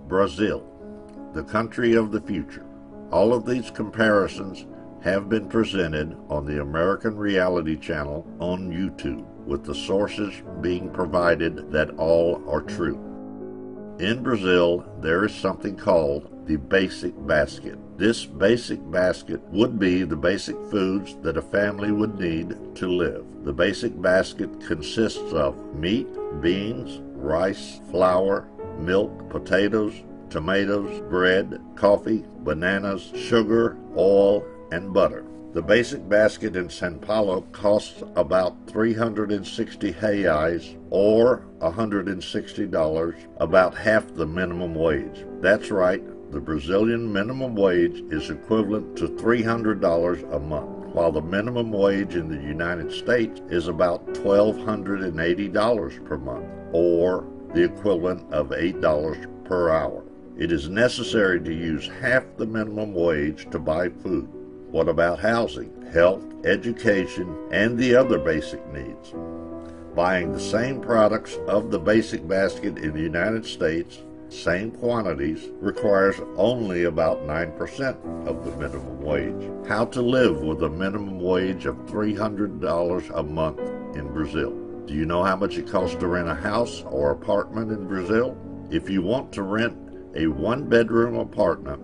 Brazil, the country of the future. All of these comparisons have been presented on the American Reality Channel on YouTube, with the sources being provided that all are true. In Brazil, there is something called the basic basket. This basic basket would be the basic foods that a family would need to live. The basic basket consists of meat, beans, rice, flour, milk, potatoes, tomatoes, bread, coffee, bananas, sugar, oil, and butter. The basic basket in São Paulo costs about 360 reais, or $160, about half the minimum wage. That's right, the Brazilian minimum wage is equivalent to $300 a month, while the minimum wage in the United States is about $1,280 per month, or the equivalent of $8 per hour. It is necessary to use half the minimum wage to buy food. What about housing, health, education, and the other basic needs? Buying the same products of the basic basket in the United States, same quantities, requires only about 9% of the minimum wage. How to live with a minimum wage of $300 a month in Brazil? Do you know how much it costs to rent a house or apartment in Brazil? If you want to rent a one-bedroom apartment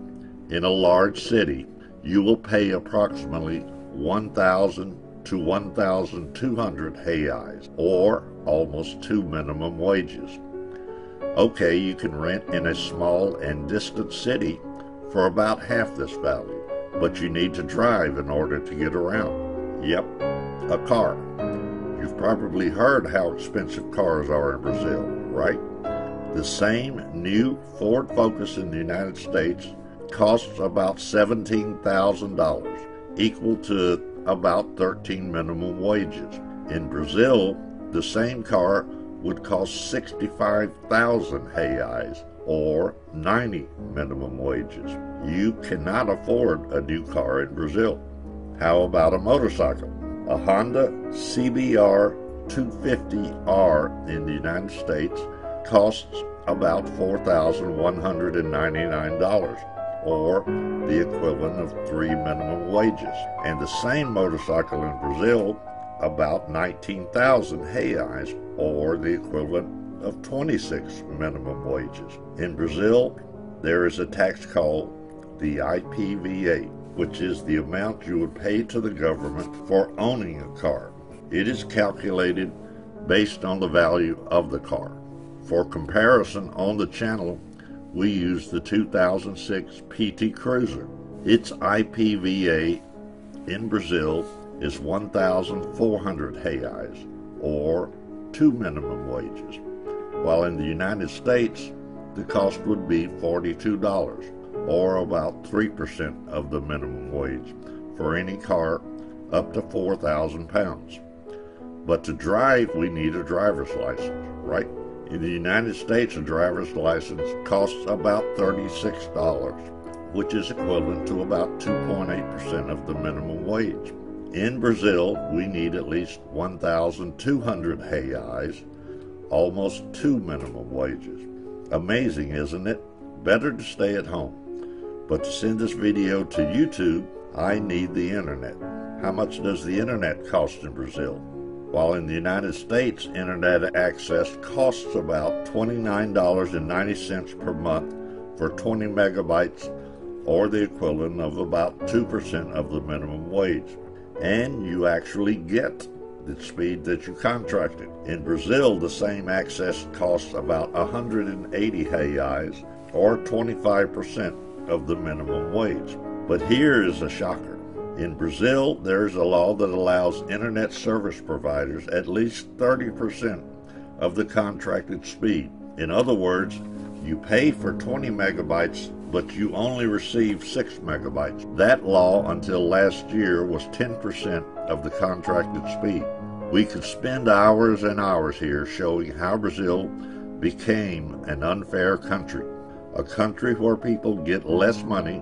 in a large city, you will pay approximately 1,000 to 1,200 reais, or almost 2 minimum wages. Okay, you can rent in a small and distant city for about half this value, but you need to drive in order to get around. Yep, a car. You've probably heard how expensive cars are in Brazil, right? The same new Ford Focus in the United States costs about $17,000, equal to about 13 minimum wages. In Brazil, the same car would cost 65,000 reais, or 90 minimum wages. You cannot afford a new car in Brazil. How about a motorcycle? A Honda CBR 250R in the United States costs about $4,199, or the equivalent of 3 minimum wages. And the same motorcycle in Brazil, about 19,000 reais, or the equivalent of 26 minimum wages. In Brazil, there is a tax called the IPVA, which is the amount you would pay to the government for owning a car. It is calculated based on the value of the car. For comparison, on the channel, we use the 2006 PT Cruiser. Its IPVA in Brazil is 1,400 reais, or 2 minimum wages, while in the United States, the cost would be $42, or about 3% of the minimum wage, for any car up to 4,000 pounds. But to drive, we need a driver's license, right? In the United States, a driver's license costs about $36, which is equivalent to about 2.8% of the minimum wage. In Brazil, we need at least 1,200 reais, almost 2 minimum wages. Amazing, isn't it? Better to stay at home. But to send this video to YouTube, I need the internet. How much does the internet cost in Brazil? While in the United States, internet access costs about $29.90 per month for 20 megabytes, or the equivalent of about 2% of the minimum wage. And you actually get the speed that you contracted. In Brazil, the same access costs about 180 reais, or 25% of the minimum wage. But here is a shocker. In Brazil, there is a law that allows internet service providers at least 30% of the contracted speed. In other words, you pay for 20 megabytes, but you only receive 6 megabytes. That law, until last year, was 10% of the contracted speed. We could spend hours and hours here showing how Brazil became an unfair country, a country where people get less money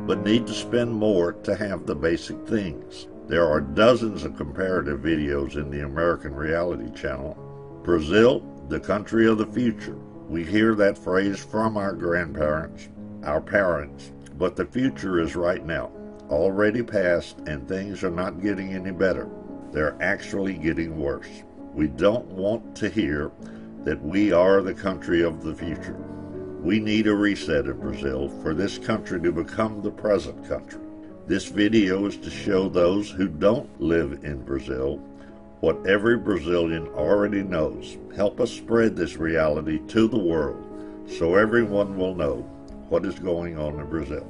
but need to spend more to have the basic things. There are dozens of comparative videos in the American Reality Channel. Brazil, the country of the future. We hear that phrase from our grandparents, our parents, but the future is right now, already past, and things are not getting any better. They're actually getting worse. We don't want to hear that we are the country of the future. We need a reset in Brazil for this country to become the present country. This video is to show those who don't live in Brazil what every Brazilian already knows. Help us spread this reality to the world so everyone will know what is going on in Brazil.